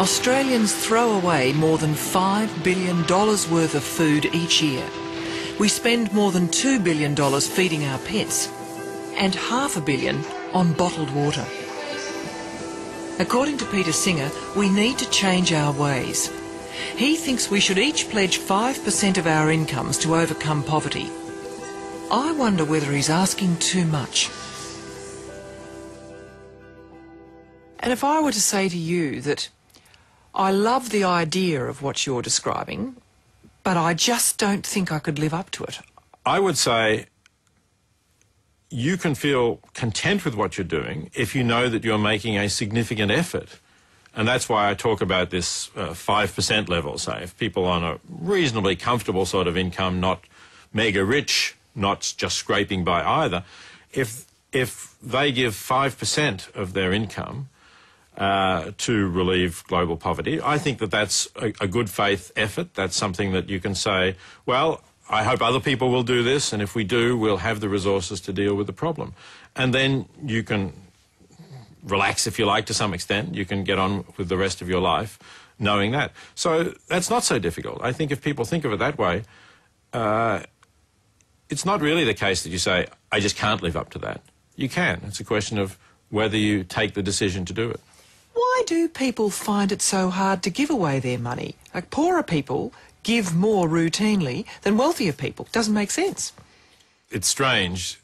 Australians throw away more than $5 billion worth of food each year. We spend more than $2 billion feeding our pets and $500 million on bottled water. According to Peter Singer, we need to change our ways. He thinks we should each pledge 5% of our incomes to overcome poverty. I wonder whether he's asking too much. And if I were to say to you that I love the idea of what you're describing, but I just don't think I could live up to it. I would say you can feel content with what you're doing if you know that you're making a significant effort. And that's why I talk about this 5% level, say, if people on a reasonably comfortable sort of income, not mega rich, not just scraping by either, if they give 5% of their income to relieve global poverty, I think that that's a good faith effort. That's something that you can say, well, I hope other people will do this, and if we do, we'll have the resources to deal with the problem. And then you can relax, if you like, to some extent. You can get on with the rest of your life knowing that. So that's not so difficult. I think if people think of it that way, it's not really the case that you say, I just can't live up to that. You can. It's a question of whether you take the decision to do it. Why do people find it so hard to give away their money? Like, poorer people give more routinely than wealthier people. Doesn't make sense. It's strange.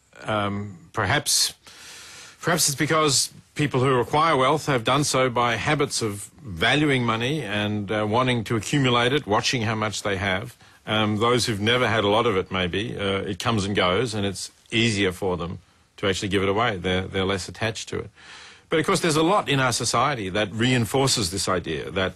Perhaps it's because people who acquire wealth have done so by habits of valuing money and wanting to accumulate it, watching how much they have. Those who've never had a lot of it, maybe, it comes and goes, and it's easier for them to actually give it away. They're less attached to it. But, of course, there's a lot in our society that reinforces this idea that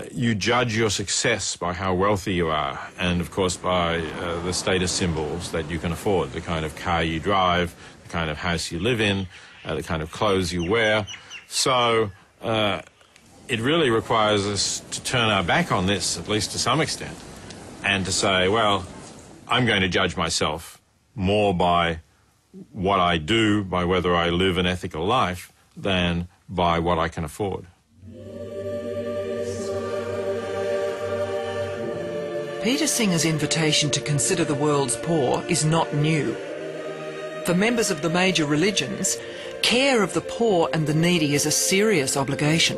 you judge your success by how wealthy you are and, of course, by the status symbols that you can afford, the kind of car you drive, the kind of house you live in, the kind of clothes you wear. So it really requires us to turn our back on this, at least to some extent, and to say, well, I'm going to judge myself more by what I do, by whether I live an ethical life, than by what I can afford. Peter Singer's invitation to consider the world's poor is not new. For members of the major religions, care of the poor and the needy is a serious obligation.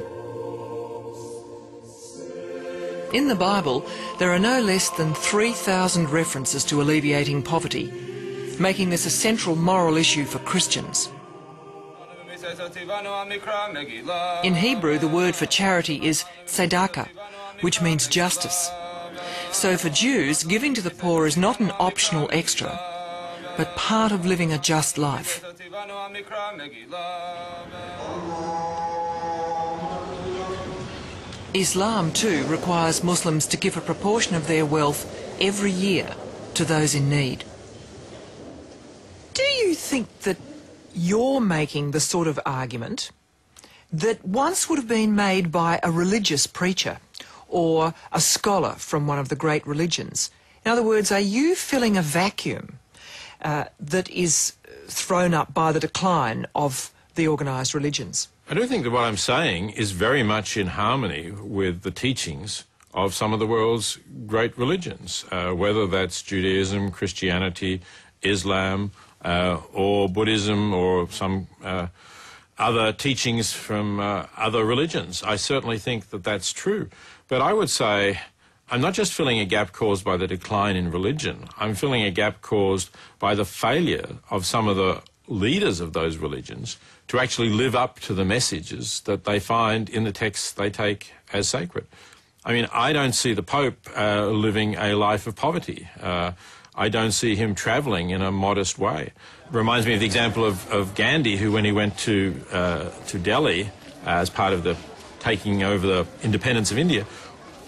In the Bible, there are no less than 3,000 references to alleviating poverty, making this a central moral issue for Christians. In Hebrew, the word for charity is tzedakah, which means justice. So for Jews, giving to the poor is not an optional extra, but part of living a just life. Islam, too, requires Muslims to give a proportion of their wealth every year to those in need. Do you think that you're making the sort of argument that once would have been made by a religious preacher or a scholar from one of the great religions? In other words, are you filling a vacuum that is thrown up by the decline of the organised religions? I do think that what I'm saying is very much in harmony with the teachings of some of the world's great religions, whether that's Judaism, Christianity, Islam, or Buddhism, or some other teachings from other religions. I certainly think that that's true. But I would say I'm not just filling a gap caused by the decline in religion. I'm filling a gap caused by the failure of some of the leaders of those religions to actually live up to the messages that they find in the texts they take as sacred. I mean, I don't see the Pope living a life of poverty. I don't see him travelling in a modest way. It reminds me of the example of Gandhi, who, when he went to Delhi as part of the taking over the independence of India,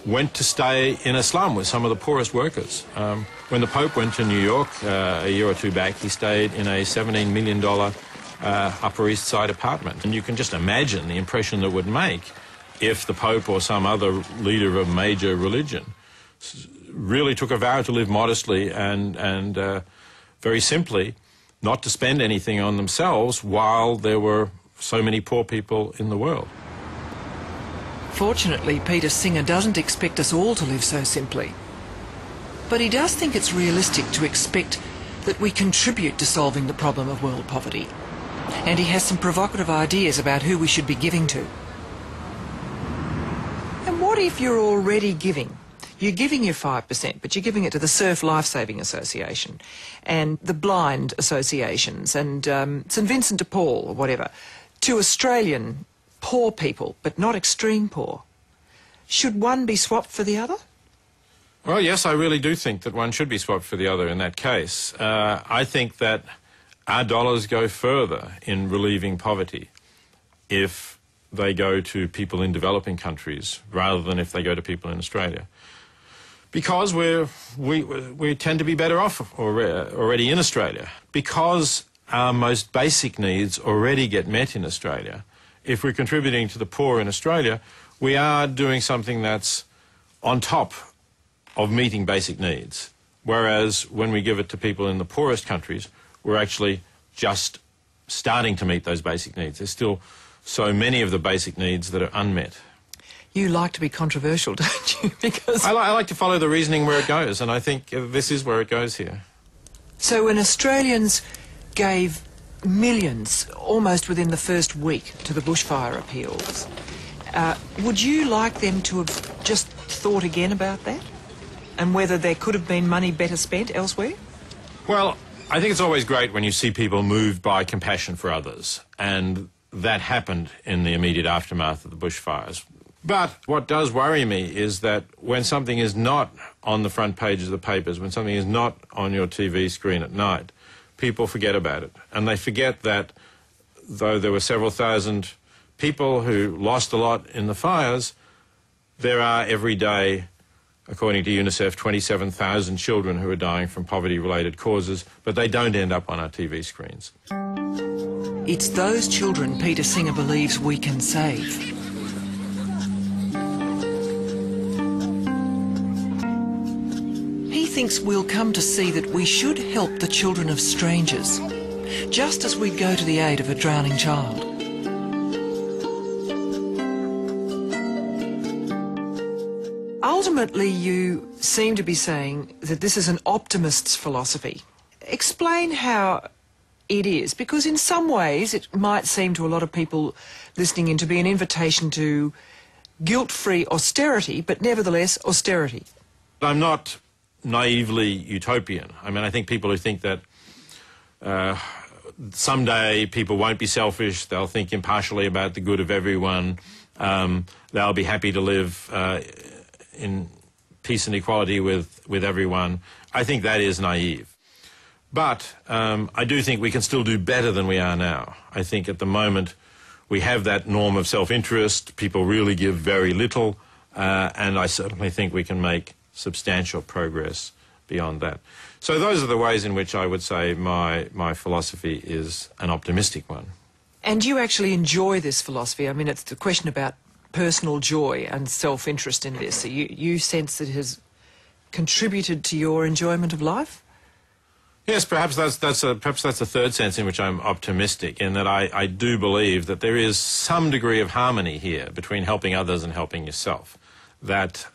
went to stay in a slum with some of the poorest workers. When the Pope went to New York a year or two back, he stayed in a $17 million Upper East Side apartment. And you can just imagine the impression that would make if the Pope or some other leader of a major religion really took a vow to live modestly and very simply not to spend anything on themselves while there were so many poor people in the world. Fortunately, Peter Singer doesn't expect us all to live so simply. But he does think it's realistic to expect that we contribute to solving the problem of world poverty. And he has some provocative ideas about who we should be giving to. And what if you're already giving? You're giving your 5%, but you're giving it to the Surf Lifesaving Association and the Blind Associations and St Vincent de Paul or whatever, to Australian poor people, but not extreme poor. Should one be swapped for the other? Well, yes, I really do think that one should be swapped for the other in that case. I think that our dollars go further in relieving poverty if they go to people in developing countries rather than if they go to people in Australia. Because we tend to be better off already in Australia. Because our most basic needs already get met in Australia, if we're contributing to the poor in Australia, we are doing something that's on top of meeting basic needs. Whereas when we give it to people in the poorest countries, we're actually just starting to meet those basic needs. There's still so many of the basic needs that are unmet. You like to be controversial, don't you? Because I like to follow the reasoning where it goes, and I think this is where it goes here. So when Australians gave millions, almost within the first week, to the bushfire appeals, would you like them to have just thought again about that? And whether there could have been money better spent elsewhere? Well, I think it's always great when you see people moved by compassion for others, and that happened in the immediate aftermath of the bushfires. But what does worry me is that when something is not on the front pages of the papers, when something is not on your TV screen at night, people forget about it. And they forget that though there were several thousand people who lost a lot in the fires, there are every day, according to UNICEF, 27,000 children who are dying from poverty-related causes, but they don't end up on our TV screens. It's those children Peter Singer believes we can save. He thinks we'll come to see that we should help the children of strangers, just as we'd go to the aid of a drowning child. Ultimately, you seem to be saying that this is an optimist's philosophy. Explain how it is, because in some ways it might seem to a lot of people listening in to be an invitation to guilt-free austerity, but nevertheless austerity. I'm not naively utopian. I mean, I think people who think that someday people won't be selfish, they'll think impartially about the good of everyone, they'll be happy to live in peace and equality with everyone. I think that is naive. But I do think we can still do better than we are now. I think at the moment we have that norm of self-interest, people really give very little, and I certainly think we can make substantial progress beyond that. So those are the ways in which I would say my philosophy is an optimistic one. And you actually enjoy this philosophy? I mean, it's the question about personal joy and self-interest in this. So you sense that it has contributed to your enjoyment of life? Yes, perhaps that's the third sense in which I'm optimistic, in that I do believe that there is some degree of harmony here between helping others and helping yourself, that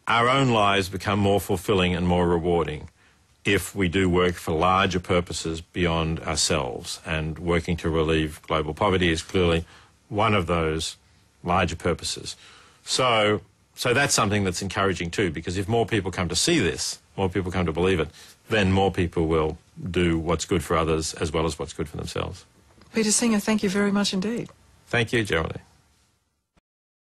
our own lives become more fulfilling and more rewarding if we do work for larger purposes beyond ourselves, and working to relieve global poverty is clearly one of those larger purposes. So that's something that's encouraging too, because if more people come to see this, more people come to believe it, then more people will do what's good for others as well as what's good for themselves. Peter Singer, thank you very much indeed. Thank you, Geraldine.